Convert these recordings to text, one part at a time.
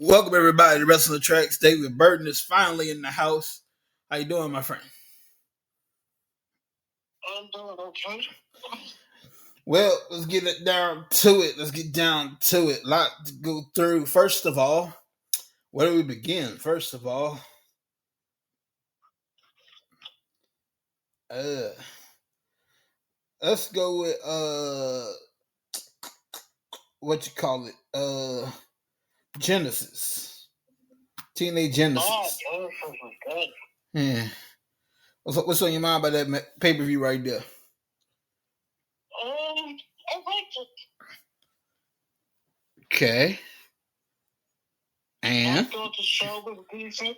Welcome everybody to Wrestling Tracks. David Burton is finally in the house. How you doing, my friend? I'm doing okay. Well, let's get it down to it. Let's get down to it. A lot to go through. First of all, where do we begin? First of all, let's go with what you call it? Genesis. TNA Genesis. Oh, Genesis was good. Yeah. What's on your mind about that pay-per-view right there? I liked it. Okay. And I thought the show was decent.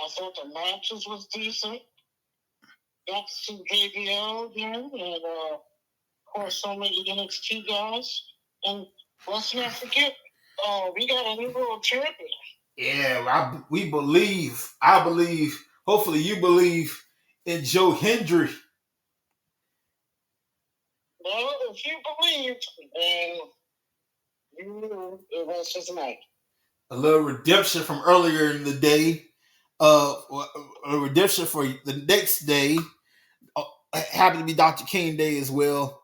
I thought the matches was decent. Got to see JBL again, and of course, so many NXT guys. And let's not forget, we got a new world champion. Yeah, I believe, hopefully you believe in Joe Hendry. Well, if you believe, then you knew it was his night. A little redemption from earlier in the day. A redemption for the next day. Happened to be Dr. King Day as well.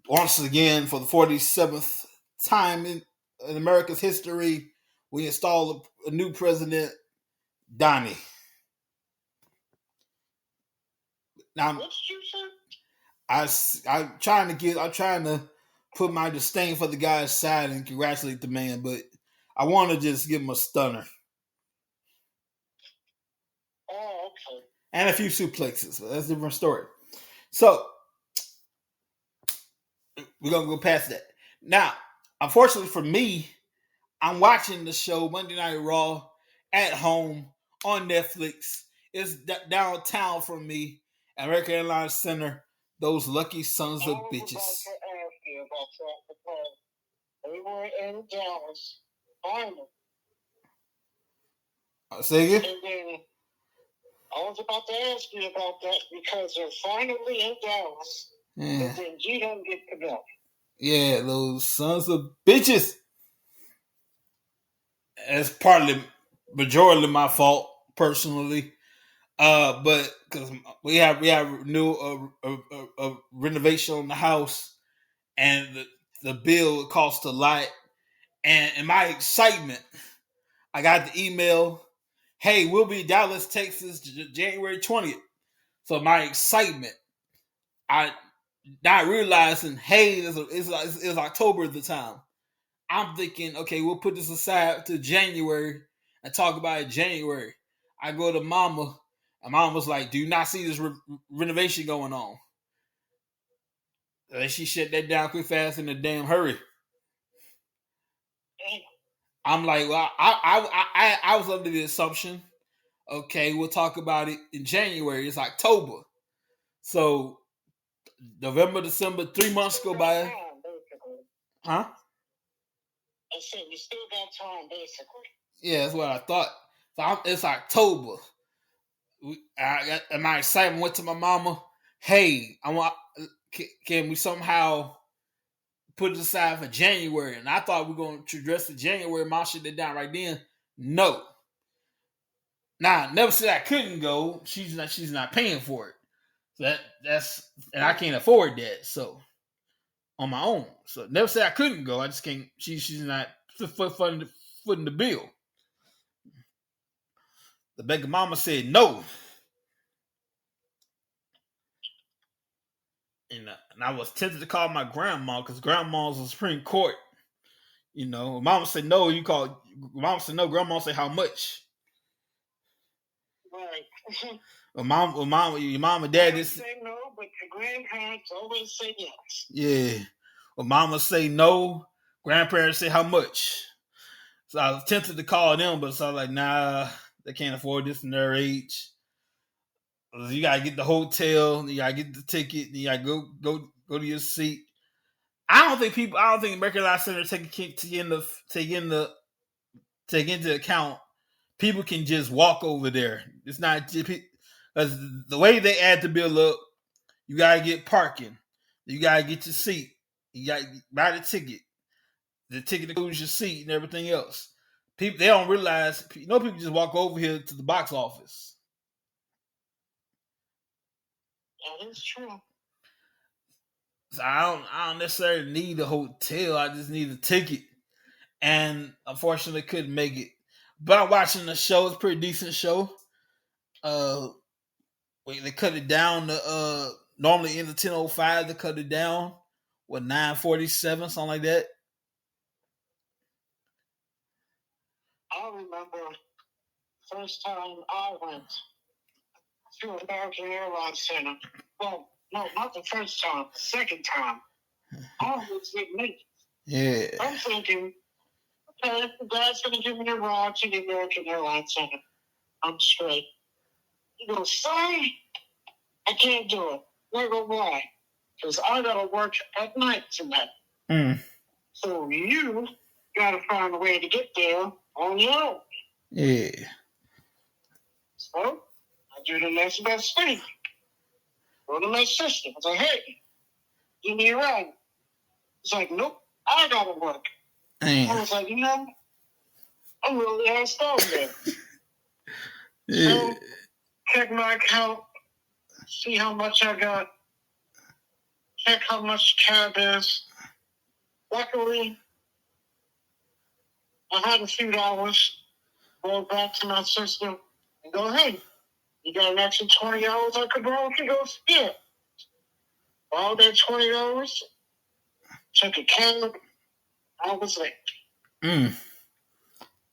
Once again, for the 47th time in America's history, we installed a new president, Donnie. Now, what did you say? I'm trying to put my disdain for the guy's side and congratulate the man, but I want to just give him a stunner. Oh, okay. And a few suplexes, but that's a different story. So, we're going to go past that. Now, unfortunately for me, I'm watching the show Monday Night Raw at home on Netflix. It's downtown from me at American Airlines Center. Those lucky sons of bitches. I was about to ask you about that because they were in Dallas, finally. Say again? And then I was about to ask you about that because they're finally in Dallas. Yeah. But then you don't get to go. Yeah, those sons of bitches. That's partly majority my fault personally. But because we have new a renovation on the house, and the bill cost a lot, and in my excitement, I got the email, "Hey, we'll be Dallas, Texas, January 20th." So my excitement, I not realizing, hey, it's October at the time. I'm thinking, okay, we'll put this aside to January and talk about it January. I go to Mama, and Mama was like, "Do you not see this renovation going on?" And she shut that down quick, fast, in a damn hurry. I'm like, well, I was under the assumption, okay, we'll talk about it in January. It's October, so November, December, 3 months go by. Time, huh? I said we still got time, basically. Yeah, that's what I thought. So it's October. My excitement went to my mama. Hey, can we somehow put it aside for January? And I thought we were going to address the January. Mom shut it down right then. No. Now, never said I couldn't go. She's not paying for it. So that's and I can't afford that. So on my own. So never said I couldn't go. I just can't. She's not footing the bill. The Becca mama said no. And I was tempted to call my grandma because grandma's the Supreme Court. You know, mama said no. Mama said no. Grandma said how much? Right. Your mom and dad say no, but your grandparents always say yes. Yeah. Well, mama say no. Grandparents say how much? So I was tempted to call them, but so I was like, nah, they can't afford this in their age. You gotta get the hotel, you gotta get the ticket, you gotta go to your seat. I don't think American Life Center take into account people can just walk over there. It's not because the way they add the bill up, you gotta get parking, you gotta get your seat, you gotta buy the ticket. The ticket includes your seat and everything else. People, they don't realize. People just walk over here to the box office. That is true. So I don't necessarily need a hotel. I just need a ticket. And unfortunately couldn't make it. But I'm watching the show. It's a pretty decent show. They cut it down to normally in the 10:05. They cut it down with 9:47, something like that. I remember first time I went to American Airlines Center. Well, no, not the first time. The second time. I was with me. Yeah. I'm thinking, okay, the guy's going to give me a ride to the American Airlines Center. I'm straight. He goes, sorry, I can't do it. I go, why? Because I got to work at night tonight. So you got to find a way to get there on your own. Yeah. So I do the next best thing. Go to my sister. I was like, hey, give me a ride. He's like, nope, I got to work. Damn. I was like, I'm really asked out there. Yeah. So, check my account, see how much I got, check how much the cab is. Luckily, I had a few dollars. Go back to my sister and go, hey, you got an extra $20 I could borrow? She goes, yeah. Borrowed that $20, took a cab, I was late.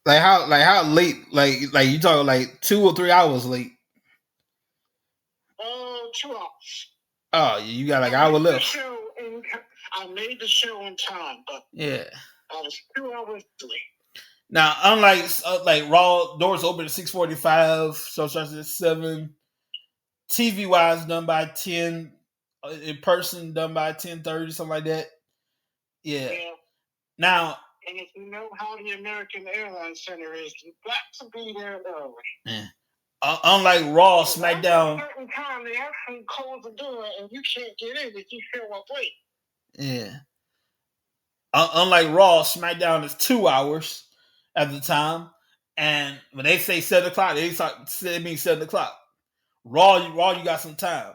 Like how late? Like you talking like 2 or 3 hours late? 2 hours. Oh, you got like an hour left. I made the show in time, but yeah, I was 2 hours late. Now, unlike like Raw, doors open at 6:45, so starts at 7. TV wise, done by 10. In person, done by 10:30, something like that. Yeah. Now, and if you know how the American Airlines Center is, you've got to be there early. Yeah. Unlike Raw, SmackDown. At a certain time, they actually close the door, and you can't get in if you show up late. Yeah. Unlike Raw, SmackDown is 2 hours at the time, and when they say 7 o'clock, they mean 7 o'clock. Raw, you got some time.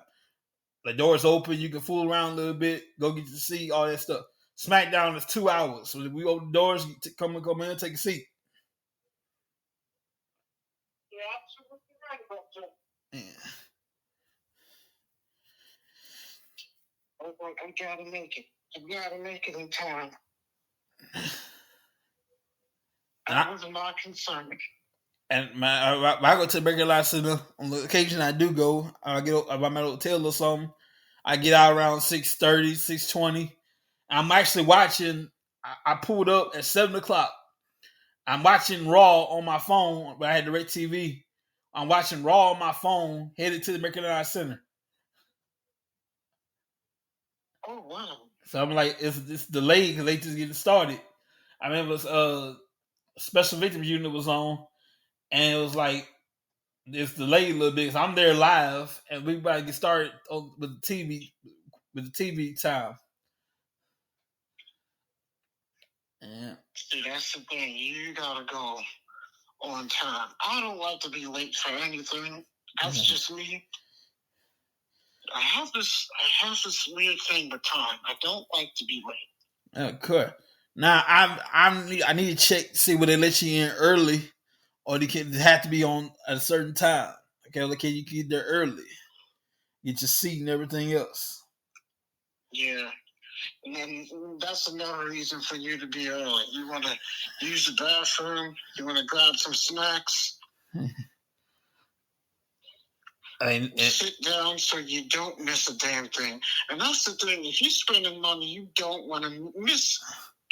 The doors open, you can fool around a little bit, go get your seat, all that stuff. SmackDown is 2 hours, so we open the doors, come in and take a seat. Yeah, absolutely right about that. Yeah. I gotta make it. I gotta make it in time. That was my concern. And when I go to the Burger Lot Center, on the occasion I do go, I'm at my hotel or something, I get out around 6:30, 6:20. I'm actually watching, I pulled up at 7 o'clock. I'm watching Raw on my phone, but I had direct TV. I'm watching Raw on my phone, headed to the American Airlines Center. Oh, wow. So I'm like, it's delayed because they just getting started. I remember Special Victims Unit was on, and it was like, it's delayed a little bit because I'm there live, and we about to get started with the TV time. Yeah. See, that's the thing. You gotta go on time. I don't like to be late for anything. That's just me. I have this weird thing with time. I don't like to be late. Okay. Now I need to check see whether they let you in early, or they have to be on at a certain time. Okay, like can you get there early, get your seat and everything else. Yeah. And then that's another reason for you to be early. You want to use the bathroom. You want to grab some snacks. Sit down so you don't miss a damn thing. And that's the thing. If you're spending money, you don't want to miss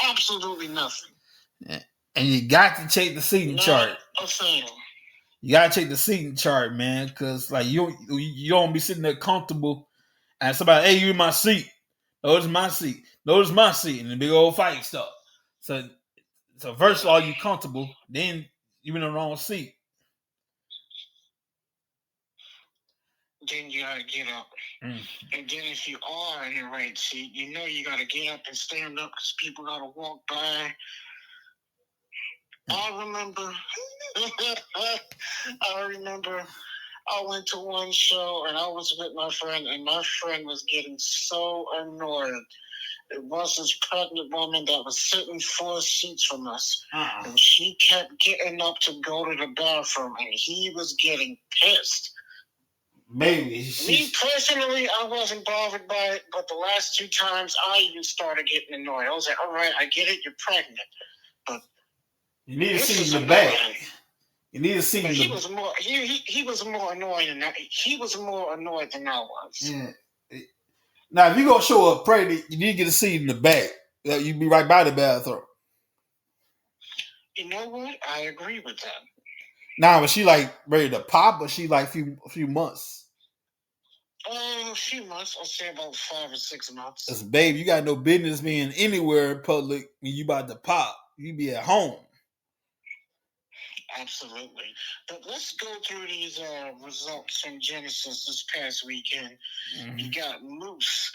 absolutely nothing. Yeah. And you got to check the seating chart. A thing. You got to check the seating chart, man, because like you don't be sitting there comfortable and somebody, hey, you in my seat. Notice my seat. Notice my seat. And the big old fight stuff. So first of all, you comfortable. Then you in the wrong seat. then you gotta get up. And then if you are in the right seat, you know you gotta get up and stand up because people gotta walk by. I remember I went to one show and I was with my friend, and my friend was getting so annoyed. It was this pregnant woman that was sitting 4 seats from us, and she kept getting up to go to the bathroom, and he was getting pissed. Maybe. Me personally, I wasn't bothered by it, but the last 2 times I even started getting annoyed. I was like, all right, I get it, you're pregnant, but you need to see in the back. You need to see but he was more he was more annoyed than that. He was more annoyed than I was. Yeah. Now, if you're gonna show up pregnant, you need to get a seat in the back. You'd be right by the bathroom. You know what? I agree with that. Now, was she like ready to pop, or she like a few months? A few months. I'll say about 5 or 6 months. Cause babe, you got no business being anywhere in public when you about to pop. You be at home. Absolutely. But let's go through these results from Genesis this past weekend. You got Moose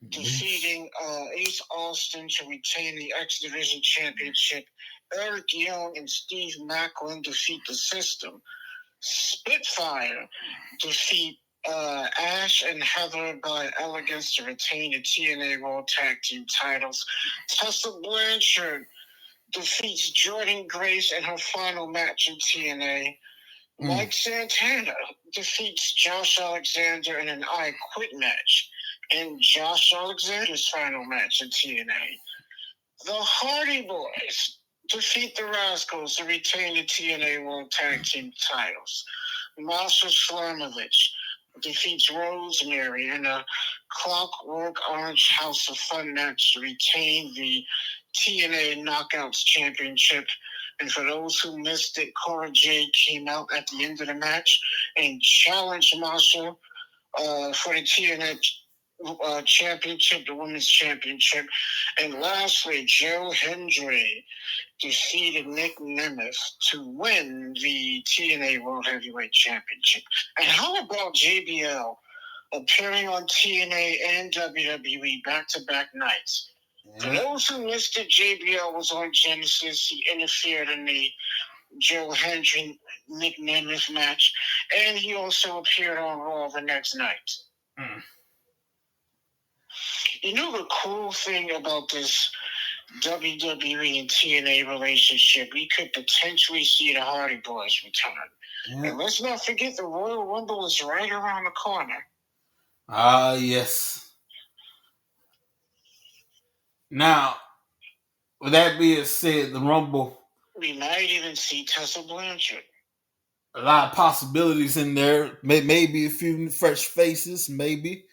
defeating Ace Austin to retain the X Division Championship. Eric Young and Steve Macklin defeat the System. Spitfire defeat Ash and Heather by elegance to retain the TNA World Tag Team titles. Tessa Blanchard defeats Jordan Grace in her final match in TNA. Mike Santana defeats Josh Alexander in an I Quit match. And Josh Alexander's final match in TNA. The Hardy Boys defeat the Rascals to retain the TNA World Tag Team titles. Masha Slamovich defeats Rosemary in a Clockwork Orange House of Fun match to retain the TNA Knockouts Championship. And for those who missed it, Cora Jade came out at the end of the match and challenged Masha for the TNA championship, the women's championship. And lastly, Joe Hendry defeated Nick Nemeth to win the TNA World Heavyweight Championship. And how about JBL appearing on TNA and WWE back-to-back nights? For those who missed it, JBL was on Genesis. He interfered in the Joe Hendry Nick Nemeth match, and he also appeared on Raw the next night. You know the cool thing about this WWE and TNA relationship, we could potentially see the Hardy Boys return. And let's not forget the Royal Rumble is right around the corner. Yes. Now, with that being said, the Rumble, we might even see Tessa Blanchard. A lot of possibilities in there. Maybe a few fresh faces, maybe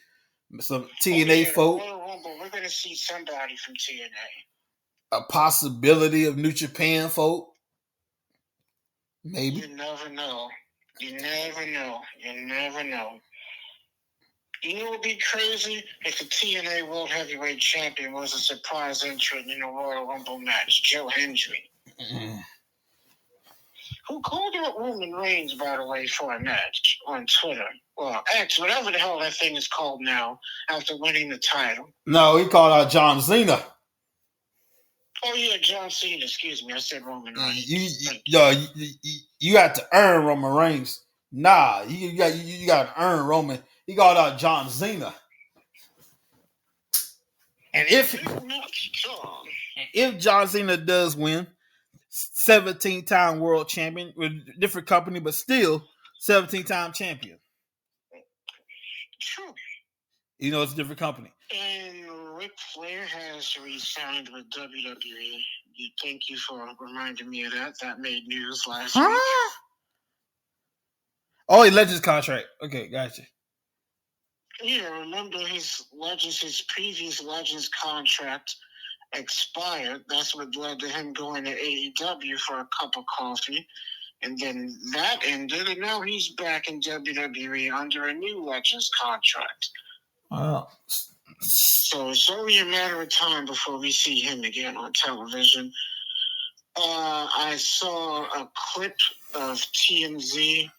some TNA folk. Royal Rumble, we're going to see somebody from TNA. A possibility of New Japan folk. Maybe. You never know. You never know. You never know. You know what would be crazy? If the TNA World Heavyweight Champion was a surprise entrant in a Royal Rumble match, Joe Hendry. Who called out Roman Reigns, by the way, for a match on Twitter. Well, X, whatever the hell that thing is called now, after winning the title. No, he called out John Cena. Oh, yeah, John Cena. Excuse me. I said Roman Reigns. You got to earn Roman Reigns. Nah, you got to earn Roman. He called out John Cena. And if John Cena does win, 17-time world champion with a different company, but still 17-time champion. True. You know, it's a different company. And Ric Flair has re-signed with WWE. Thank you for reminding me of that. That made news last week. Oh, he Legends contract. Okay, gotcha. Yeah, remember his previous Legends contract expired. That's what led to him going to AEW for a cup of coffee. And then that ended, and now he's back in WWE under a new Legends contract. Wow. So it's only a matter of time before we see him again on television. I saw a clip of TMZ,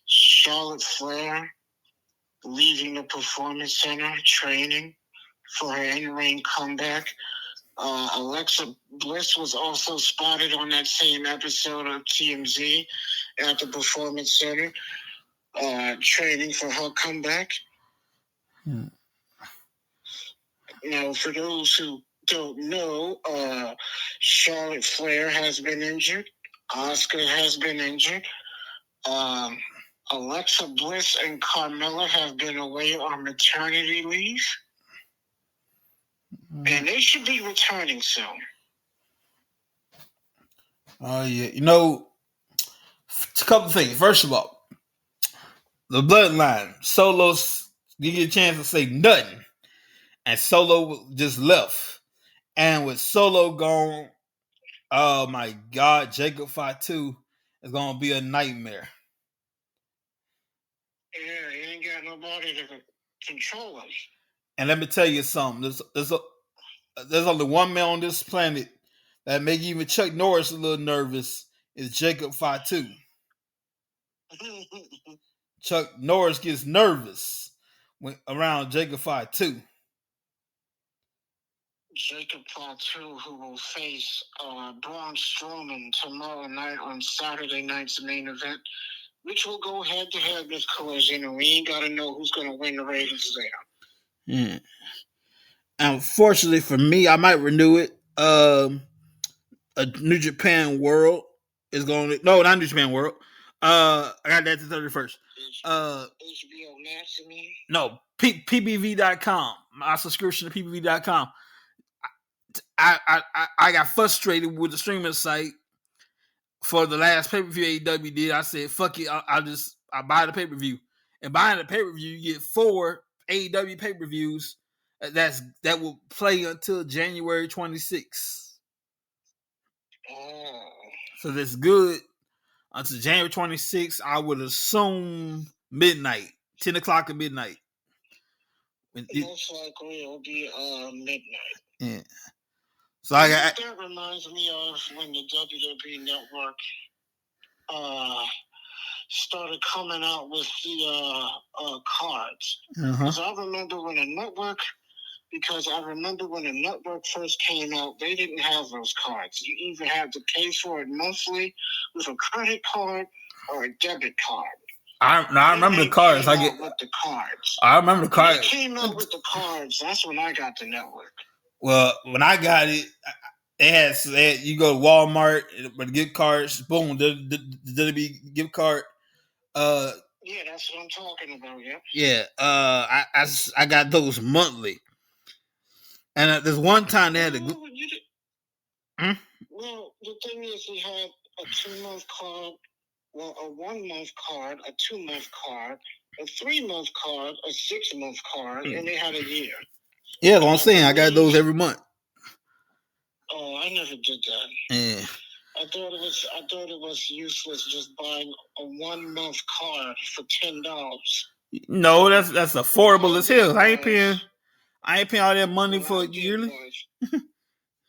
Charlotte Flair, leaving the Performance Center, training for her in-ring comeback. Alexa Bliss was also spotted on that same episode of TMZ at the Performance Center, training for her comeback. Now, for those who don't know, Charlotte Flair has been injured. Asuka has been injured. Alexa Bliss and Carmella have been away on maternity leave. And they should be returning soon. Oh, yeah. You know, a couple things. First of all, the bloodline. Solo's, you get a chance to say nothing. And Solo just left. And with Solo gone, oh my God, Jacob Fatu is going to be a nightmare. Yeah, he ain't got nobody to control him. And let me tell you something. There's only one man on this planet that make even Chuck Norris a little nervous is Jacob Fatu. Chuck Norris gets nervous when around Jacob Fatu. Jacob Fatu, who will face Braun Strowman tomorrow night on Saturday night's main event, which will go head-to-head with Collision, and we ain't got to know who's going to win the ratings there. Yeah. Unfortunately for me, I might renew it. A New Japan World is going to... No, not New Japan World. I got that to 31st. HBO Max, I mean? No, PBV.com. My subscription to PBV.com. I got frustrated with the streaming site for the last pay-per-view AEW did. I said, fuck it, I buy the pay-per-view. And buying the pay-per-view, you get 4 AEW pay-per-views that will play until January 26th. Oh. So that's good until January 26th. I would assume midnight, 10 o'clock at midnight. Most likely it'll be midnight. Yeah. So that reminds me of when the WWE Network started coming out with the cards. Because I remember when a network first came out, they didn't have those cards. You either had to pay for it monthly with a credit card or a debit card. I remember the cards. With the cards. I remember the cards. When they came out with the cards, that's when I got the network. Well, when I got it, they had you go to Walmart, but gift cards, boom, WWE gift card. Yeah, that's what I'm talking about. Yeah. Yeah. I got those monthly, and there's one time they had Well, the thing is, we had a 2-month card, a 1-month card, a 2-month card, a 3-month card, a 6-month card, and they had a year. Yeah, that's what I'm saying. I got those every month. Oh, I never did that. Yeah. I thought it was useless just buying a 1-month card for $10. No, that's affordable as hell. I ain't paying all that money for yearly.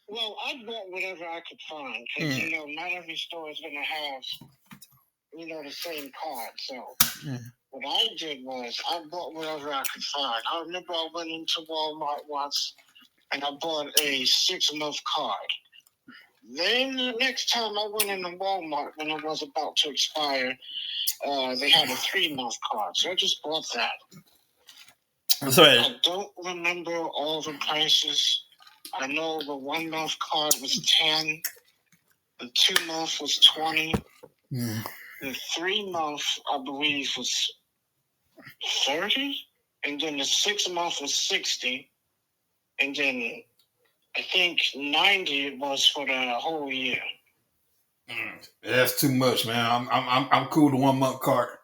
Well, I bought whatever I could find because not every store is gonna have the same card. So what I did was I bought whatever I could find. I remember I went into Walmart once and I bought a 6-month card. Then the next time I went into Walmart when it was about to expire, they had a 3-month card. So I just bought that. Sorry. I don't remember all the prices. I know the 1-month card was 10. The 2-month was 20. Yeah. The 3-month, I believe, was 30. And then the 6-month was 60. And then I think 90 was for the whole year. That's too much, man. I'm cool with the 1-month card.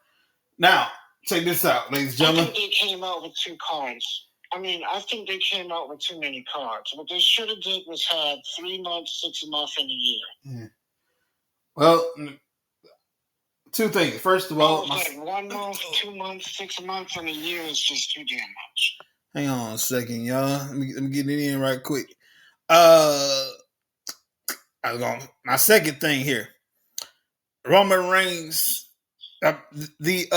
Now, check this out, ladies and gentlemen. I think they came out with 2 cards. I think they came out with too many cards. What they should have did was had 3 months, 6 months, and a year. Yeah. Well, 2 things. First of all, like 1 month, 2 months, 6 months, and a year is just too damn much. Hang on a second, y'all. Let me get it in right quick. My second thing here. Roman Reigns, the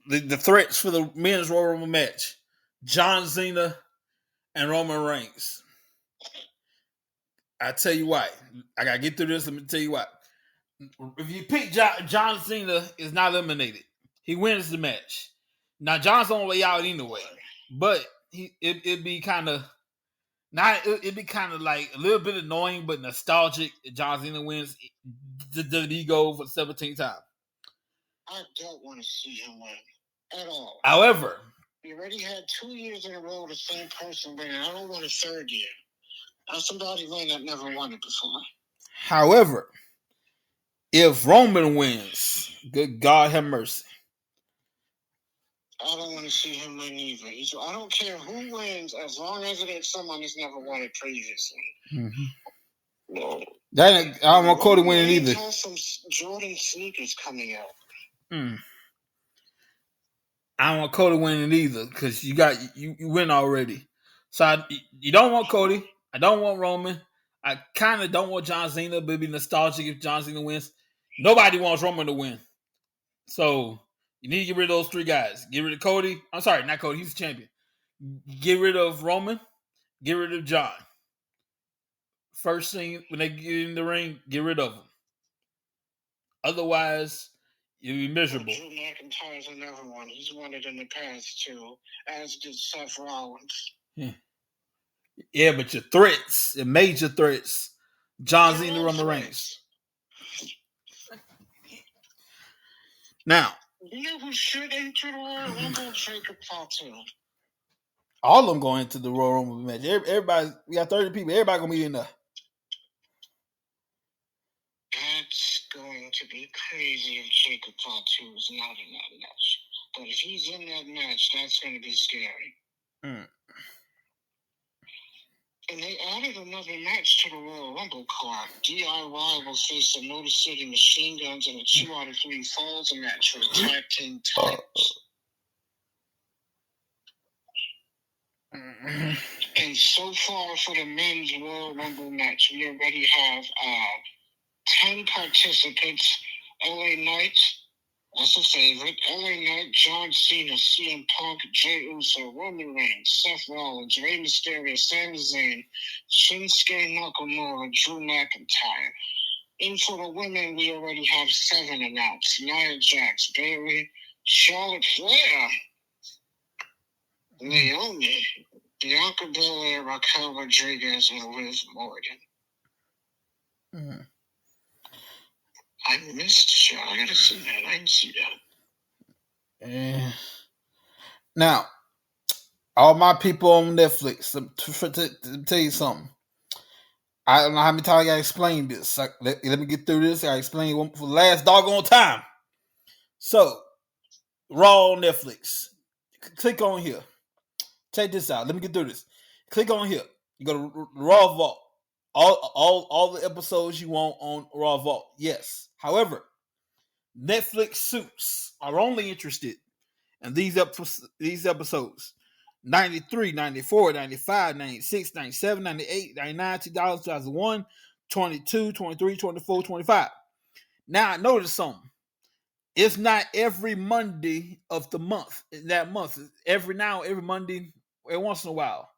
the threats for the men's Royal Rumble match: John Cena and Roman Reigns. I tell you why. I gotta get through this. Let me tell you why. If you pick John Cena is not eliminated, he wins the match. Now John's on the way out anyway, but it'd be kind of not. It'd be kind of like a little bit annoying, but nostalgic. If John Cena wins the ego for the 17th time. I don't want to see him win at all. However, we already had 2 years in a row the same person win. I don't want a third year. As somebody win that never won it before. However, if Roman wins, good God have mercy. I don't want to see him win either. I don't care who wins as long as it is someone who's never won it previously. Mm-hmm. No. I don't want Cody winning either. Has some Jordan sneakers coming out. I don't want Cody winning either because you win already. So you don't want Cody. I don't want Roman. I kind of don't want John Cena, but it'd be nostalgic if John Cena wins. Nobody wants Roman to win. So you need to get rid of those three guys. Get rid of Cody. I'm sorry, not Cody. He's the champion. Get rid of Roman. Get rid of John. First thing, when they get in the ring, get rid of them. Otherwise, you'll be miserable. Drew McIntyre's another one. He's won it in the past, too, as did Seth Rollins. Yeah, but your threats, your major threats, John Cena, Roman Reigns. Now, you know who should enter the Royal Rumble? Jacob Fatu. All of them going into the Royal Rumble match. Everybody, we got 30 people. Everybody gonna be in there. That's going to be crazy if Jacob Fatu is not in that match. But if he's in that match, that's going to be scary. And they added another match to the Royal Rumble card. DIY will face the Motor City Machine Guns in a 2 out of 3 falls match for the tag team titles. And so far for the men's Royal Rumble match, we already have 10 participants. LA Knights, that's a favorite. LA Knight, John Cena, CM Punk, Jey Uso, Roman Reigns, Seth Rollins, Rey Mysterio, Sami Zayn, Shinsuke Nakamura, Drew McIntyre. And for the women, we already have 7 announced. Nia Jax, Bayley, Charlotte Flair, Naomi, Bianca Belair, Raquel Rodriguez, and Liv Morgan. I missed the show. I gotta see that. I didn't see that. Now, all my people on Netflix, to tell you something. I don't know how many times I gotta explain this. Let me get through this. I explain it for the last doggone time. So, Raw on Netflix. Click on here. Check this out. Let me get through this. Click on here. You go to Raw Vault. All the episodes you want on Raw Vault. Yes. However, Netflix suits are only interested in these episodes. 93, 94, 95, 96, 97, 98, 99, 2000, 2001, 22, 23, 24, 25. Now, notice something. It's not every Monday of the month. That month. Every Monday, every once in a while.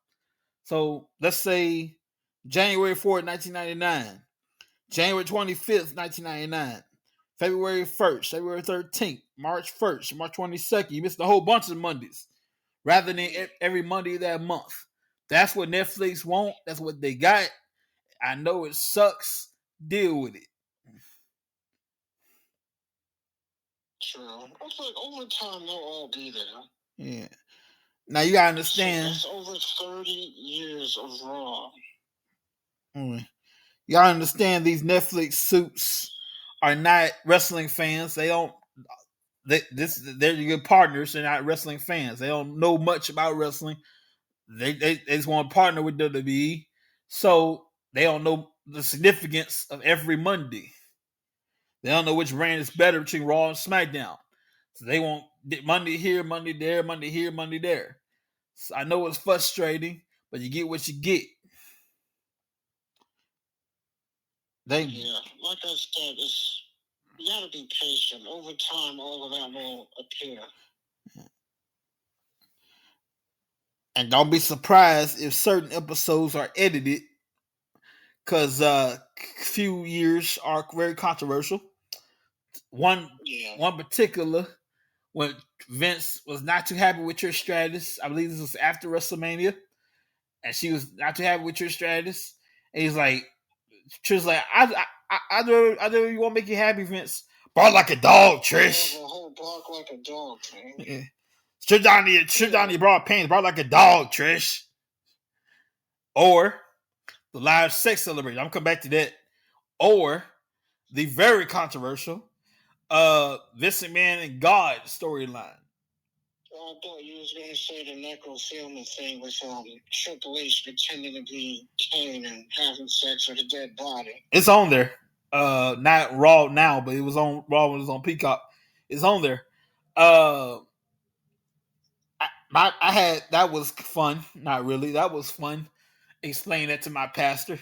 So, let's say January 4th, 1999. January 25th, 1999. February 1st, February 13th, March 1st, March 22nd. You missed a whole bunch of Mondays rather than every Monday of that month. That's what Netflix want. That's what they got. I know it sucks. Deal with it. True. It's like over time they'll all be there. Yeah. Now you gotta understand. So that's over 30 years of Raw. You gotta understand these Netflix suits are not wrestling fans. They don't. They're good partners. They're not wrestling fans. They don't know much about wrestling. They just want to partner with WWE, so they don't know the significance of every Monday. They don't know which brand is better between Raw and SmackDown. So they want Monday here, Monday there, Monday here, Monday there. So I know it's frustrating, but you get what you get. Like I said, you gotta be patient. Over time, all of that will appear. And don't be surprised if certain episodes are edited, because few years are very controversial. One particular, when Vince was not too happy with Trish Stratus, I believe this was after WrestleMania, and she was not too happy with Trish Stratus, and he's like, Trish like, I know you want to make you happy, Vince. Bark like a dog, Trish. Bark like a dog, man. Yeah. Strip down your broad pants, bark like a dog, Trish. Or the live sex celebration. I'm coming back to that. Or the very controversial Vince McMahon and God storyline. I thought you was going to say the necrophilia thing with Triple H pretending to be Kane and having sex with a dead body. It's on there. Not Raw now, but it was on Raw when it was on Peacock. It's on there. I had, that was fun. Not really. That was fun. Explain that to my pastor.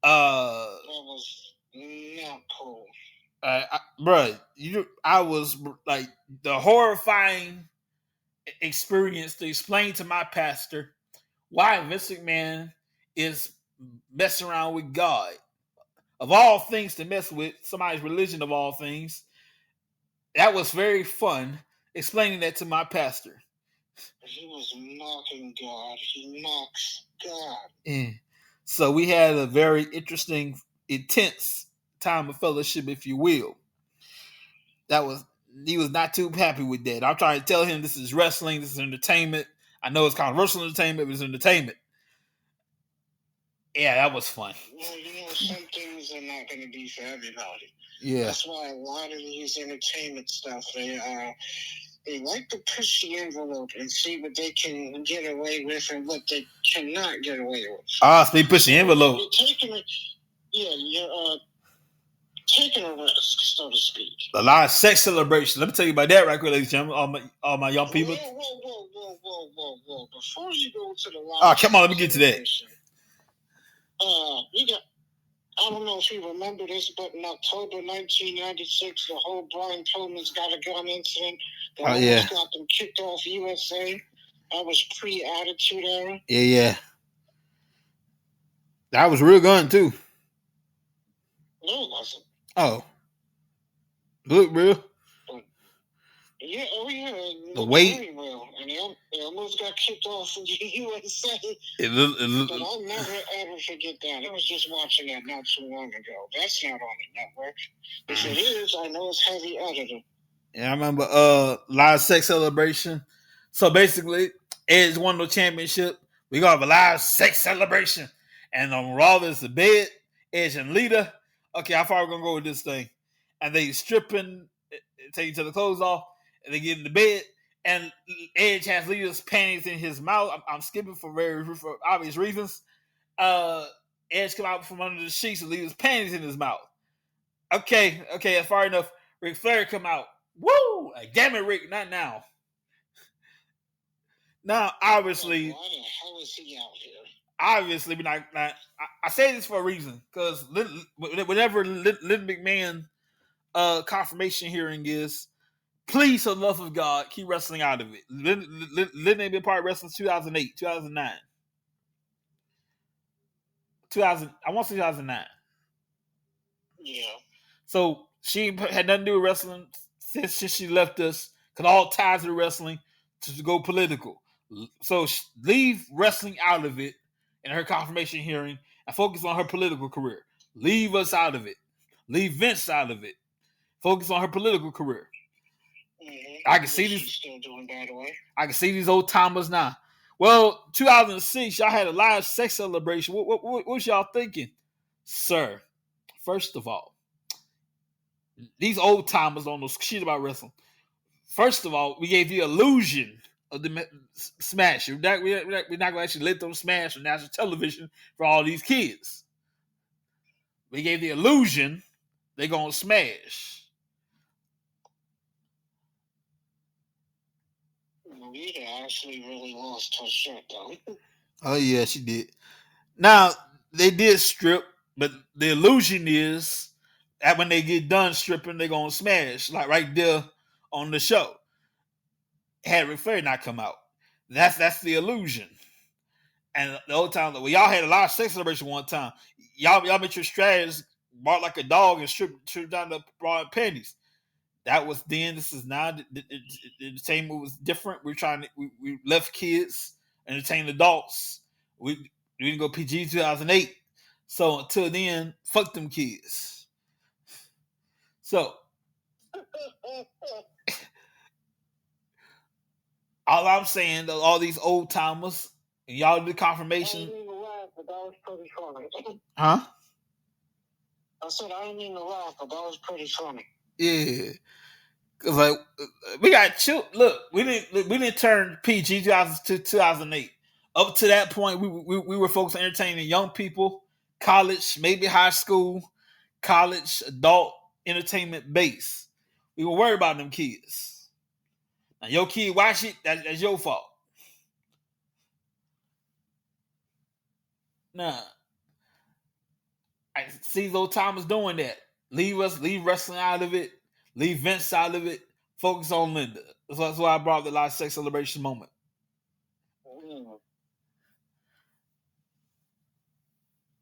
That was not cool. I was like, the horrifying experience to explain to my pastor why Vince McMahon is messing around with God. Of all things to mess with, somebody's religion of all things. That was very fun, explaining that to my pastor. He was mocking God. He mocks God. Yeah. So we had a very interesting, intense time of fellowship, if you will. He was not too happy with that. I'm trying to tell him this is wrestling, this is entertainment. I know it's controversial entertainment, but it's entertainment. Yeah, that was fun. Well, some things are not going to be for everybody. Yeah. That's why a lot of these entertainment stuff, they like to push the envelope and see what they can get away with and what they cannot get away with. So they push the envelope. You're taking a risk, so to speak. A lot of sex celebration. Let me tell you about that right quick, ladies and gentlemen. All my young people. Whoa. Before you go to the live, oh, come on, let me get to that. I don't know if you remember this, but in October 1996, the whole Brian Pillman's got a gun incident that almost got them kicked off USA. That was pre-Attitude Era. Yeah. That was real gun, too. No, it wasn't. Oh. Look real. Yeah, the weight. Very well. And they almost got kicked off from the USA. But I'll never, ever forget that. I was just watching that not too long ago. That's not on the network. If it is, I know it's heavy edited. Yeah, I remember live sex celebration. So basically, Edge won the championship. We got to have a live sex celebration. And on Raw, there's the bed, Edge and Lita. Okay, how far are we going to go with this thing? And they stripping, taking to the clothes off. And they get in the bed, and Edge has Lita's panties in his mouth. I'm skipping for obvious reasons. Edge come out from under the sheets and Lita's panties in his mouth. Okay, that's far enough. Ric Flair come out. Woo! Damn it, Rick, not now. Now, obviously, why the hell is he out here? Obviously, I say this for a reason, because whenever Lynn McMahon confirmation hearing is, please, for the love of God, keep wrestling out of it. Lynn ain't been part of wrestling 2008, 2009. I want to say 2009. Yeah. So she had nothing to do with wrestling since she left us, because all ties to wrestling to go political. So leave wrestling out of it in her confirmation hearing and focus on her political career. Leave us out of it. Leave Vince out of it. Focus on her political career. I can see these. Still doing that way. I can see these old timers now. Well, 2006, y'all had a live sex celebration. What was y'all thinking, sir? First of all, these old timers don't know shit about wrestling. First of all, we gave the illusion of the smash. We're not going to actually let them smash on national television for all these kids. We gave the illusion they're going to smash. Rita actually really lost her shirt, though. Oh, yeah, she did. Now, they did strip, but the illusion is that when they get done stripping, they're going to smash, like right there on the show. had Ric Flair not come out. That's the illusion. And the old time, well, y'all had a lot of sex celebration one time. Y'all made your strategists bark like a dog and strip down the bra and panties. That was then. This is now. The entertainment was different. We left kids, entertain adults. We didn't go PG 2008. So until then, fuck them kids. So all I'm saying, all these old timers, and y'all do confirmation. I didn't mean to laugh, but that was pretty funny. Huh? I said I didn't mean to laugh, but that was pretty funny. Yeah. Cause like we got chill. Look, we didn't turn PG 2008. Up to that point, we were focused on entertaining young people, college, maybe high school, college, adult entertainment base. We were worried about them kids. Now your kid watch it, that's your fault. Nah, I see those Thomas doing that. Leave wrestling out of it. Leave Vince out of it. Focus on Linda. That's why I brought the last sex celebration moment.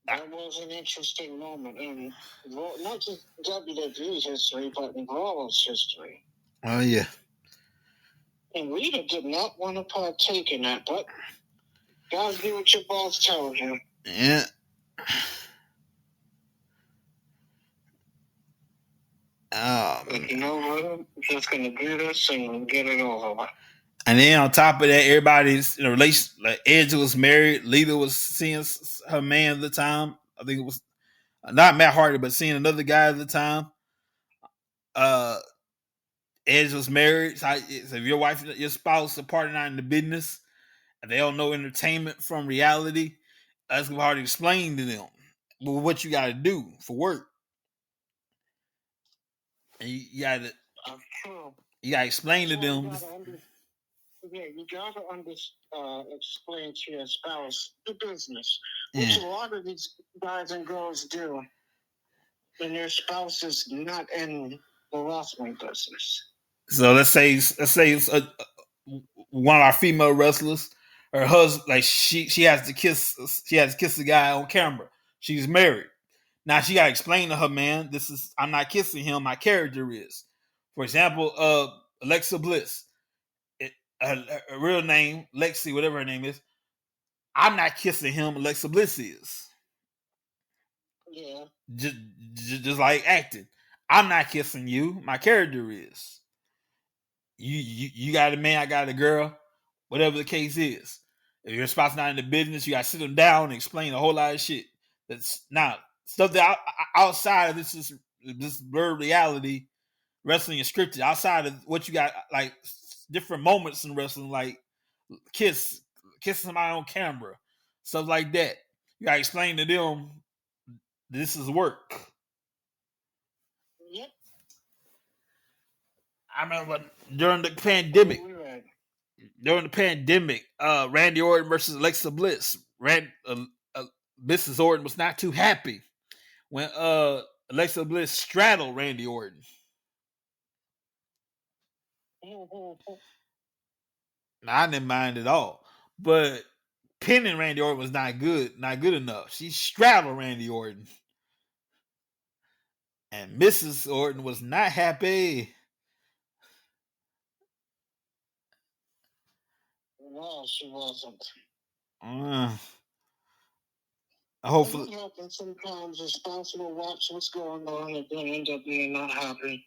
That was an interesting moment in not just WWE history, but in Raw's history. Oh yeah. And Rita did not want to partake in that, but gotta do what your boss tells you. Yeah. You know what? I'm just gonna do this and get it over with. And then on top of that, everybody's in a relation. Like Edge was married, Lita was seeing her man at the time. I think it was not Matt Hardy, but seeing another guy at the time. Edge was married. So if your wife, your spouse, are partner not in the business, and they don't know entertainment from reality, that's hard to explain to them. But what you got to do for work, and you got to explain to them. You gotta explain to your spouse the business, which a lot of these guys and girls do, and their spouse is not in the wrestling business. So let's say it's one of our female wrestlers, her husband, like she has to kiss the guy on camera. She's married. Now she got to explain to her man, I'm not kissing him. My character is. For example, Alexa Bliss. Her real name, Lexi, whatever her name is, I'm not kissing him. Alexa Bliss is. Yeah. Just like acting. I'm not kissing you. My character is. You got a man, I got a girl, whatever the case is. If your spouse not in the business, you got to sit them down and explain a whole lot of shit. That's not stuff that outside of this blurred reality. Wrestling is scripted. Outside of what you got, like different moments in wrestling, like kissing somebody on camera, stuff like that. You got to explain to them this is work. Yep. I remember during the pandemic. Randy Orton versus Alexa Bliss. Mrs. Orton was not too happy when Alexa Bliss straddled Randy Orton. Now, I didn't mind at all, but pinning Randy Orton was not good enough. She straddled Randy Orton, and Mrs. Orton was not happy. No, she wasn't. Hopefully, it happens sometimes. A spouse will watch what's going on and then end up being not happy.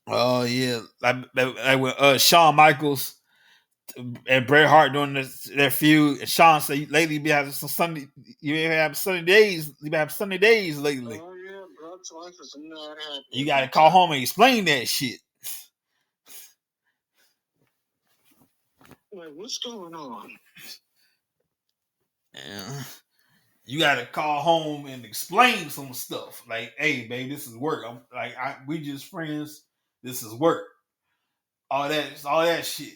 Oh yeah, like when Shawn Michaels and Bret Hart doing their feud, and Shawn said lately you been having some Sunday, you been having sunny days. You been having sunny days lately. Oh yeah, Bret's wife is not happy. You got to call home and explain that shit. Like, what's going on? Yeah. You got to call home and explain some stuff. Like, hey, babe, this is work. We just friends. This is work. All that shit.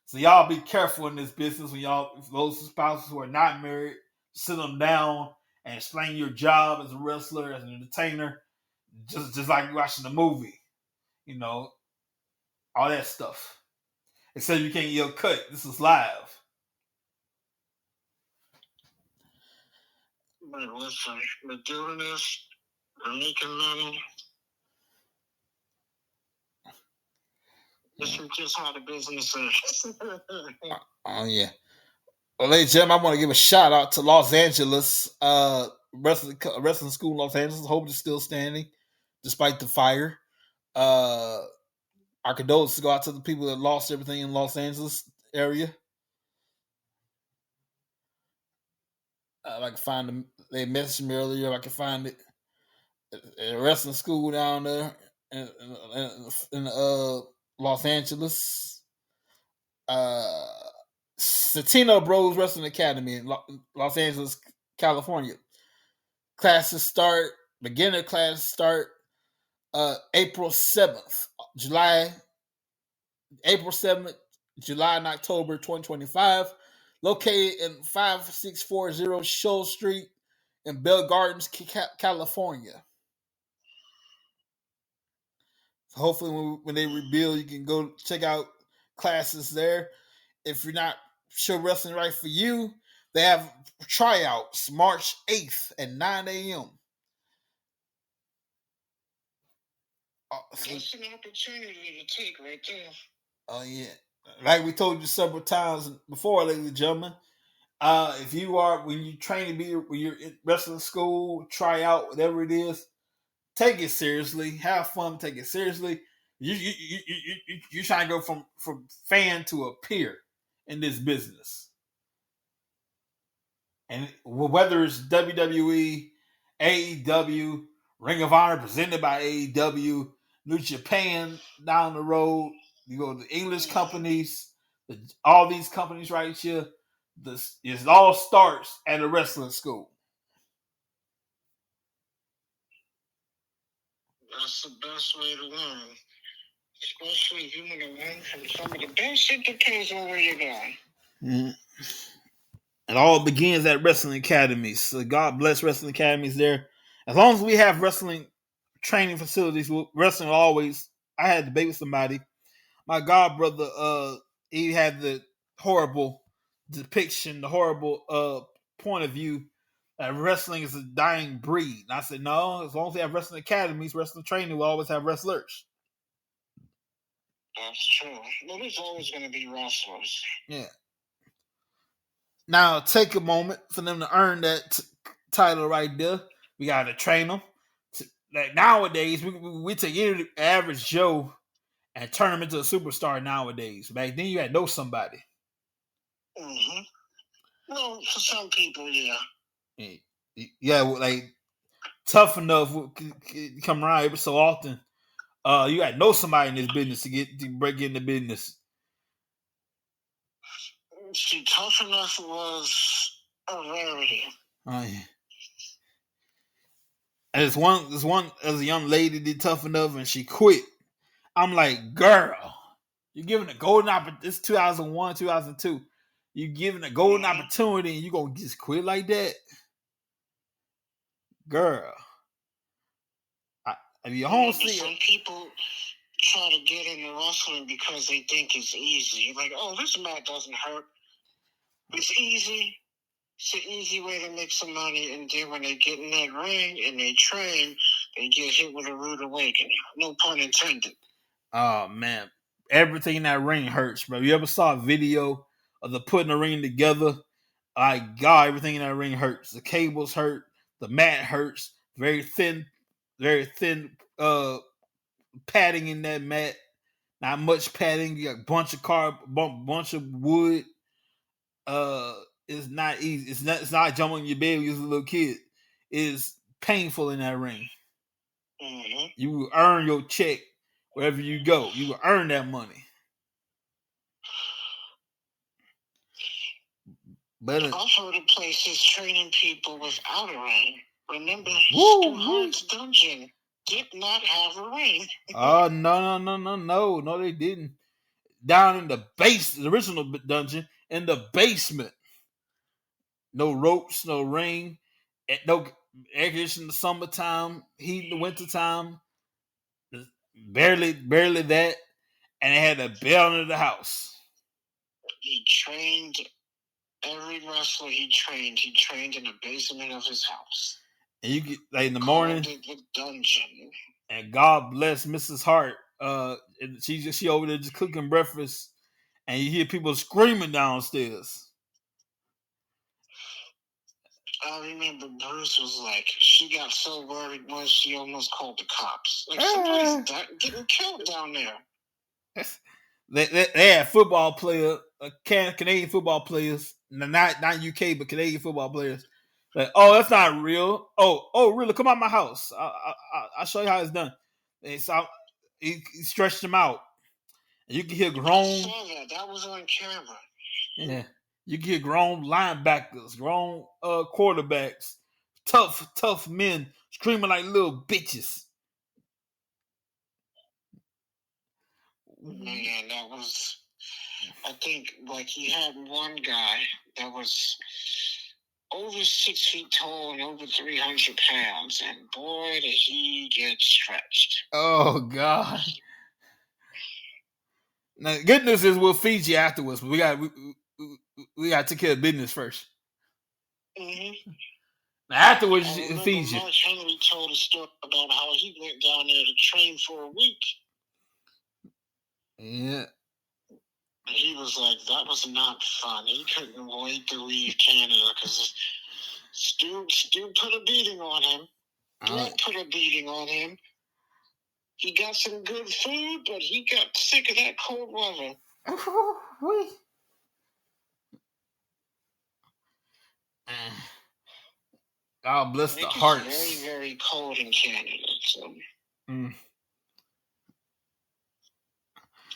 So y'all be careful in this business when those spouses who are not married, sit them down and explain your job as a wrestler, as an entertainer, just like watching a movie. You know, all that stuff. It says you can't yell cut. This is live. But listen, we're doing this. We're making money. This is just how the business is. Oh yeah. Well, ladies and gentlemen, I want to give a shout out to Los Angeles wrestling school in Los Angeles. Hope it's still standing despite the fire. Our condolences go out to the people that lost everything in Los Angeles area. I can find them. They messaged me earlier. I can find it. A wrestling school down there in Los Angeles. Satino Bros Wrestling Academy in Los Angeles, California. Beginner classes start April 7th, July and October 2025. Located in 5640 Shoal Street in Bell Gardens, California. So hopefully when they rebuild, you can go check out classes there. If you're not sure wrestling right for you, they have tryouts March 8th at 9 a.m. That's an opportunity to take right there. Oh, yeah. Like we told you several times before, ladies and gentlemen, if you are, when you train to be, when you're in wrestling school, try out, whatever it is, take it seriously. Have fun, take it seriously. You trying to go from fan to a peer in this business. And whether it's WWE, AEW, Ring of Honor presented by AEW, New Japan down the road, you go to the English companies, all these companies right here, it all starts at a wrestling school. That's the best way to learn. Especially if you want to learn from some of the best. It depends on where you're going. Mm-hmm. It all begins at wrestling academies. So God bless wrestling academies there. As long as we have wrestling training facilities, wrestling will always. I had a debate with somebody. My god brother, he had the horrible depiction, the horrible point of view that wrestling is a dying breed. And I said, no, as long as we have wrestling academies, wrestling training will always have wrestlers. That's true. Well, there's always going to be wrestlers. Yeah. Now, take a moment for them to earn that title right there. We got to train them. Like nowadays, we take any average Joe and turn them into a superstar nowadays. Back then, you had to know somebody. Mm-hmm. Well, for some people, yeah. Yeah, like tough enough to come around every so often. You got to know somebody in this business to break in the business. See, tough enough was a rarity. Oh, yeah. As a young lady did tough enough and she quit. I'm like, girl, you're giving a golden opportunity. It's 2001, 2002. You're giving a golden opportunity and you gonna just quit like that, girl. Some people try to get into wrestling because they think it's easy. Like, oh, this mat doesn't hurt. It's easy. It's an easy way to make some money. And then when they get in that ring and they train, they get hit with a rude awakening. No pun intended. Oh, man. Everything in that ring hurts, bro. You ever saw a video of the putting the ring together? God, everything in that ring hurts. The cables hurt. The mat hurts. Very thin padding in that mat. Not much padding. You got a bunch of wood. It's not easy. It's not jumping on your bed when you was a little kid. It's painful in that ring. Mm-hmm. You will earn your check wherever you go. You will earn that money. But I've heard of places training people without a ring. Remember, Stu Hart's dungeon did not have a ring. Oh, no, they didn't. Down in the the original dungeon, in the basement. No ropes, no ring, no air conditioning in the summertime, heat in the wintertime. Barely that. And it had a bell under the house. he trained every wrestler he trained in the basement of his house. And you get like in the morning, the dungeon. And God bless Mrs. Hart. And she over there just cooking breakfast, and you hear people screaming downstairs. I remember Bruce was like, she got so worried once she almost called the cops. Like, somebody's getting killed down there. They had football players, Canadian football players, not UK, but Canadian football players. Like, oh, that's not real. Oh, really? Come out my house. I'll show you how it's done. And so he stretched them out. And you can hear grown. I saw that. That was on camera. Yeah. You can hear grown linebackers, grown quarterbacks, tough men screaming like little bitches. Man, that was. I think like he had one guy that was over 6 feet tall and over 300 pounds, and boy, did he get stretched. Oh God! Now, the good news is we'll feed you afterwards, but we got to take care of business first. Mm-hmm. Now, afterwards, feed you. Mark Henry told a story about how he went down there to train for a week. Yeah. He was like, that was not fun. He couldn't wait to leave Canada because Stu put a beating on him. Brett put a beating on him. He got some good food, but he got sick of that cold weather. God bless the hearts. It's very, very cold in Canada. So.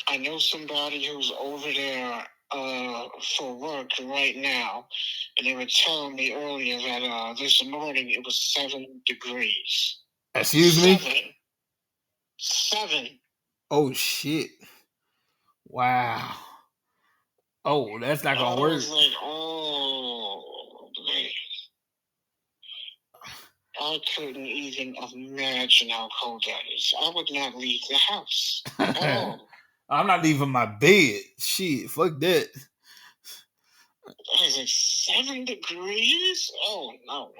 I know somebody who's over there for work right now, and they were telling me earlier that this morning it was 7 degrees. Excuse me? 7. Oh, shit. Wow. Oh, that's not going to work. I was like, oh, man. I couldn't even imagine how cold that is. I would not leave the house at all. I'm not leaving my bed. Shit, fuck that. Is it 7 degrees? Oh, no.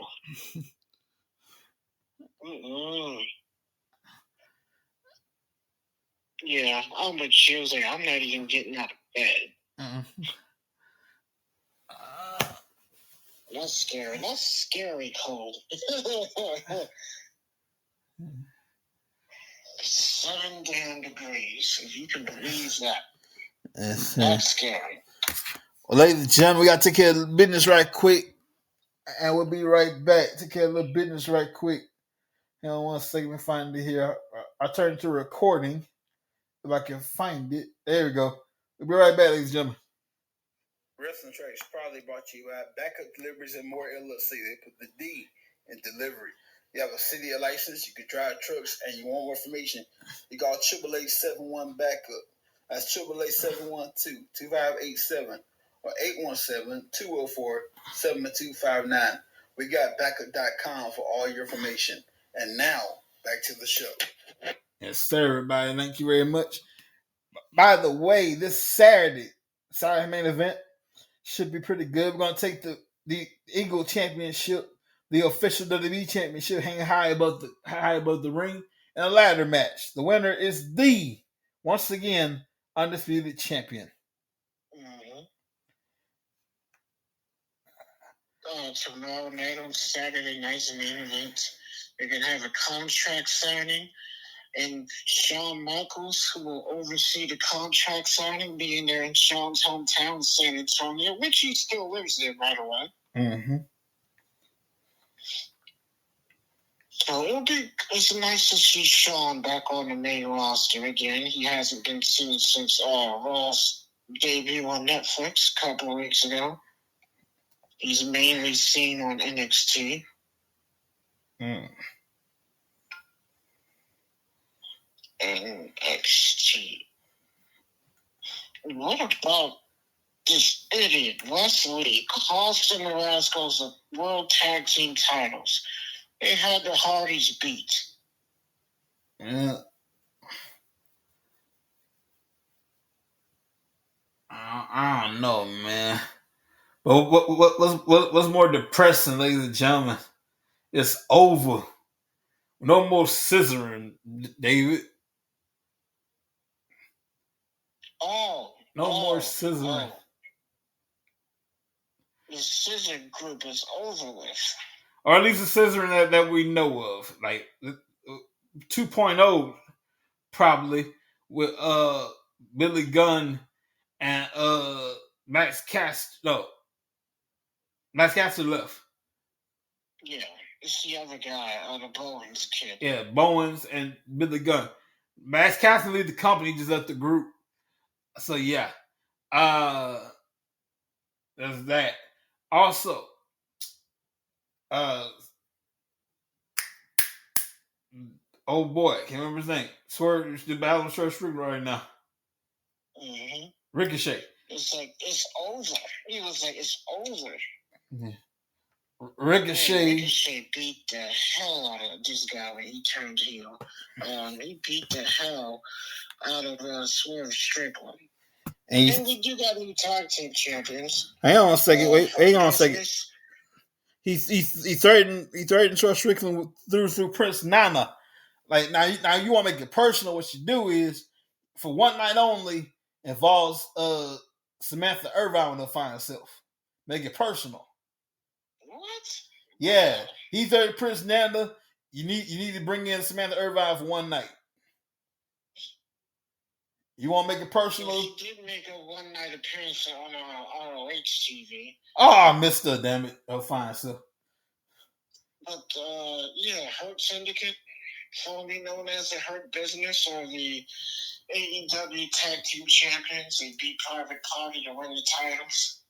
Yeah, I'm with Jose. I'm not even getting out of bed. That's scary. That's scary cold. 7 damn degrees, if you can believe that. That's scary. Well, ladies and gentlemen, we got to take care of business right quick. And we'll be right back. Take care of a little business right quick. Hang on 1 second to find it here. I turned to recording. If I can find it. There we go. We'll be right back, ladies and gentlemen. Wrestling Trades proudly brought to you by Backup Deliveries and More LLC. They put the D in delivery. You have a city license, you can drive trucks, and you want more information, you call 888-71 Backup. That's 888-712-2587 or 817-204-7259. We got backup.com for all your information. And now, back to the show. Yes, sir, everybody. Thank you very much. By the way, this Saturday main event should be pretty good. We're going to take the Eagle Championship, the official WWE Championship, hanging high above the ring in a ladder match. The winner is once again, undisputed champion. Tomorrow night on Saturday night's main event, we're going to have a contract signing, and Shawn Michaels, who will oversee the contract signing, being there in Shawn's hometown, San Antonio, which he still lives there, by the way. Mm-hmm. So it's nice to see Shawn back on the main roster again. He hasn't been seen since Raw's debut on Netflix a couple of weeks ago. He's mainly seen on NXT. NXT. What about this idiot, Wesley, costing the Rascals the World Tag Team titles? They had the Hardys beat. Yeah. I don't don't know, man. But what's more depressing, ladies and gentlemen? It's over. No more scissoring, David. No more scissoring. The scissor group is over with. Or at least the scissoring that we know of. Like 2.0 probably with Billy Gunn and Max Caster left. Yeah, it's the other guy, the Bowens kid. Yeah, Bowens and Billy Gunn. Max Caster leave the company, just left the group. So yeah. There's that. Also, oh boy, can't remember his name. Swerve, the battle of Swerve Strickland right now. Mm-hmm. Ricochet. It's like, it's over. He was like, it's over. Yeah. Ricochet beat the hell out of this guy when he turned heel. He beat the hell out of Swerve Strickland. And we do got new tag team champions. Hang on a second. Hang on a second. He threatened Swerve Strickland through Prince Nana. Like now you want to make it personal. What you do is for one night only involves Samantha Irvine when they'll find herself. Make it personal. What? Yeah, he threatened Prince Nana. You need to bring in Samantha Irvine for one night. You want to make it personal? She did make a one-night appearance on ROH TV. Oh, I missed her, damn it. Oh, fine, so. But, yeah, Hurt Syndicate, formerly known as the Hurt Business, or the AEW Tag Team Champions. They beat Private Party to win the titles.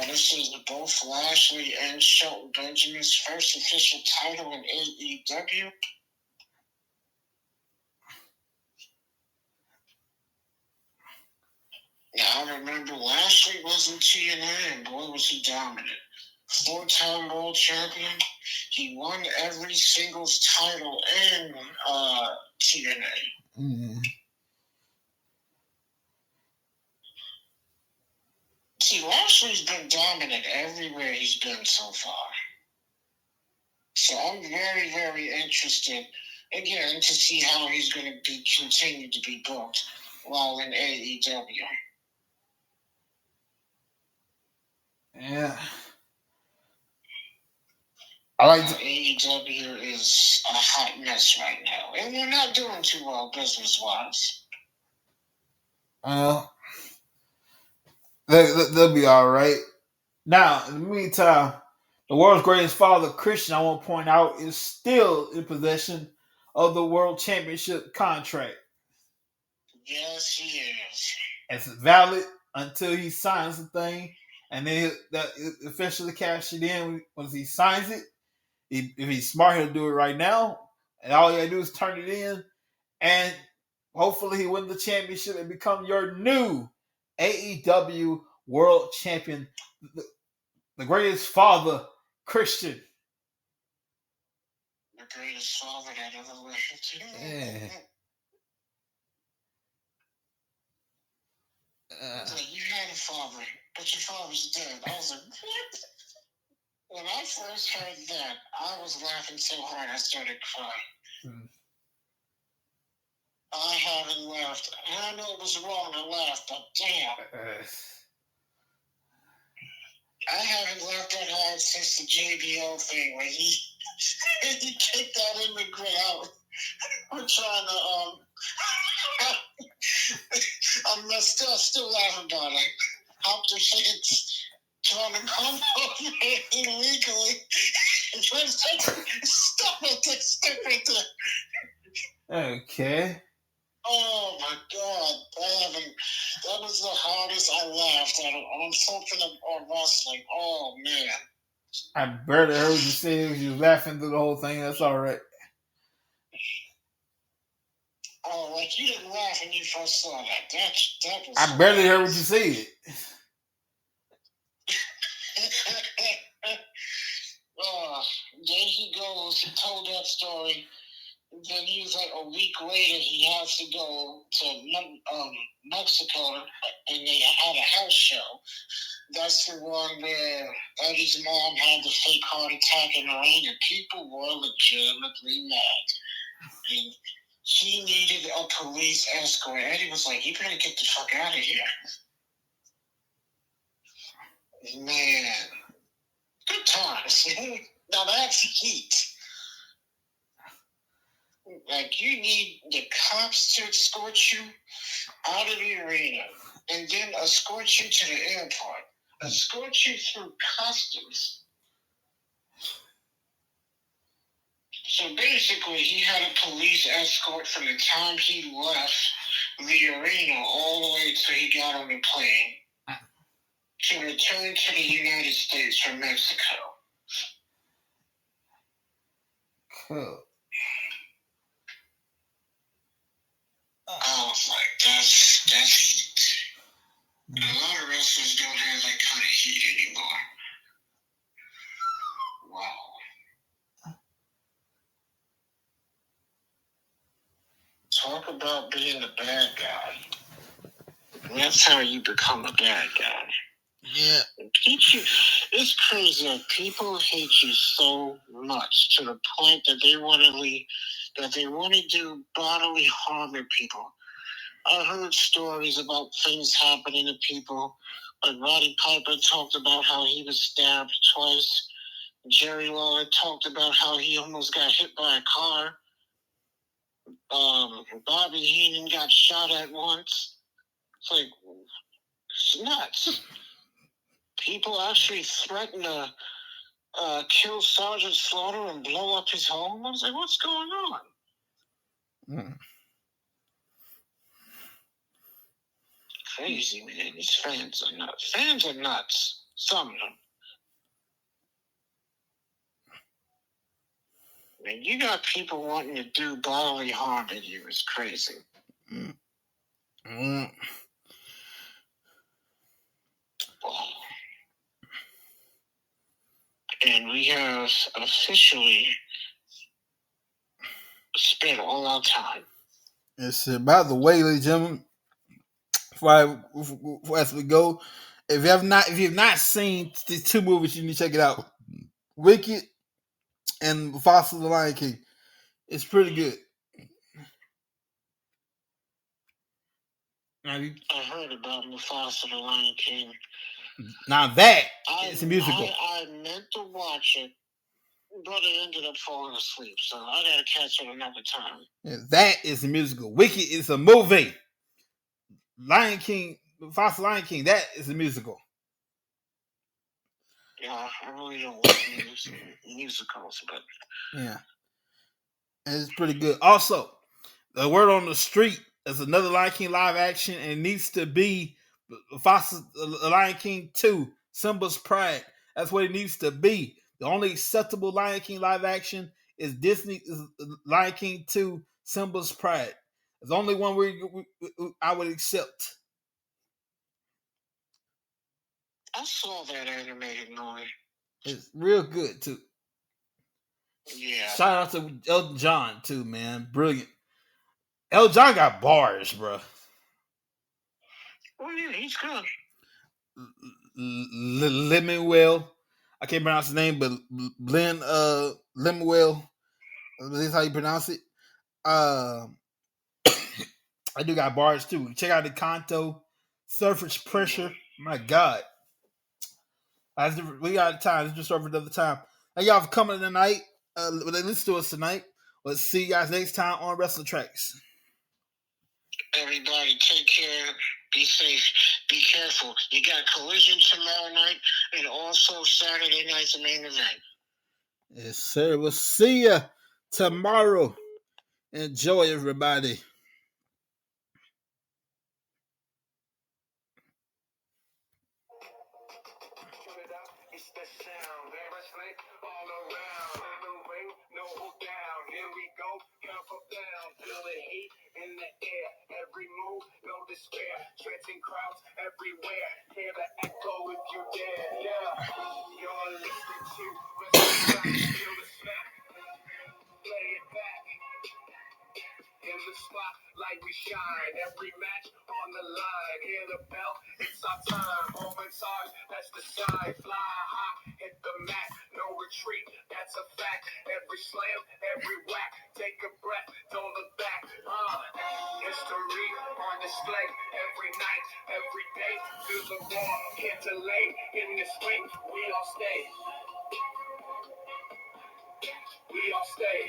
This is both Lashley and Shelton Benjamin's first official title in AEW. Now, I remember Lashley was in TNA, and boy, was he dominant. 4-time world champion. He won every singles title in TNA. Mm-hmm. See, Lashley's been dominant everywhere he's been so far. So I'm very, very interested, again, to see how he's going to continue to be booked while in AEW. Yeah. I like AEW is a hot mess right now. And we're not doing too well business-wise. They'll be all right. Now, in the meantime, the world's greatest father, Christian, I want to point out, is still in possession of the World Championship contract. Yes, he is. It's valid until he signs the thing, and then that officially cash it in once he signs it. If he's smart, he'll do it right now, and all you gotta do is turn it in, and hopefully he wins the championship and become your new AEW World Champion, the greatest father, Christian. The greatest father that ever lived. Yeah. You had a father, but your father's dead. I was like, what? When I first heard that, I was laughing so hard I started crying. I haven't laughed. And I know it was wrong to laugh, but damn. I haven't laughed that hard since the JBL thing where he kicked that immigrant out. I'm trying to, I'm still laughing about it. Hop the shits. Trying to come over here illegally. Stop right there. Okay. Oh my God. That was the hardest I laughed at on something on wrestling. Oh man. I barely heard you say you was laughing through the whole thing. That's all right. Oh, like you didn't laugh when you first saw that. That was I barely heard what you said. There he goes. He told that story. then he was like, a week later, he has to go to Mexico, and they had a house show. That's the one where Eddie's mom had the fake heart attack in the ring, and people were legitimately mad. And he needed a police escort. Eddie was like, "You better get the fuck out of here." Man, good times. Now that's heat. Like, you need the cops to escort you out of the arena, and then escort you to the airport, escort you through customs. So basically, he had a police escort from the time he left the arena all the way till he got on the plane to return to the United States from Mexico. Cool. I was like, that's heat. A lot of wrestlers don't have that kind of heat anymore. Wow. Talk about being the bad guy. That's how you become a bad guy. Yeah. It's crazy that people hate you so much to the point that they want to do bodily harm to people. I heard stories about things happening to people. Like Roddy Piper talked about how he was stabbed twice. Jerry Lawler talked about how he almost got hit by a car. Bobby Heenan got shot at once. It's like, it's nuts. People actually threaten to kill Sergeant Slaughter and blow up his home. I was like, what's going on? Crazy, man. These fans are nuts. Fans are nuts. Some of them. Man, you got people wanting to do bodily harm to you. It's crazy. And we have officially spent all our time. It's about the way, ladies and gentlemen. As we go, if you have not seen these two movies, you need to check it out. Wicked and Mufasa the Lion King. It's pretty good. I heard about Mufasa the Lion King. Now that is a musical. I meant to watch it, but I ended up falling asleep, so I gotta catch it another time. Yeah, that is a musical. Wicked is a movie. Lion King, Mufasa the Lion King, that is a musical. Yeah, I really don't like musicals, but yeah, and it's pretty good. Also, the word on the street is another Lion King live action, and it needs to be Mufasa the Lion King 2, Simba's Pride. That's what it needs to be. The only acceptable Lion King live action is Disney's Lion King 2, Simba's Pride. It's the only one I would accept. I saw that animated movie. It's real good too. Yeah. Shout out to Elton John too, man. Brilliant. Elton John got bars, bro. Oh yeah, he's good. Lemuel. I can't pronounce his name, but Lemuel. This is how you pronounce it. I do got bars too. Check out the Kanto, Surface Pressure. My God. We got time. Let's just over another time. Thank y'all for coming tonight. Listen to us tonight. Let's see you guys next time on Wrestling Tracks. Everybody, take care. Be safe. Be careful. You got Collision tomorrow night, and also Saturday night's the main event. Yes, sir. We'll see you tomorrow. Enjoy, everybody. In the air, every move, no despair. Trenching crowds everywhere. Hear the echo if you dare. Yeah, you're listening to Wrestling Tracks. Feel the snap. Play it back. spotlight we shine. Every match on the line. Hear the bell, it's our time. Moments ours, that's the sign. Fly high, hit the mat, no retreat, that's a fact. Every slam, every whack, take a breath, don't look back. History on display every night, every day. Feel the raw, can't delay. In this ring, we all stay. We all stay.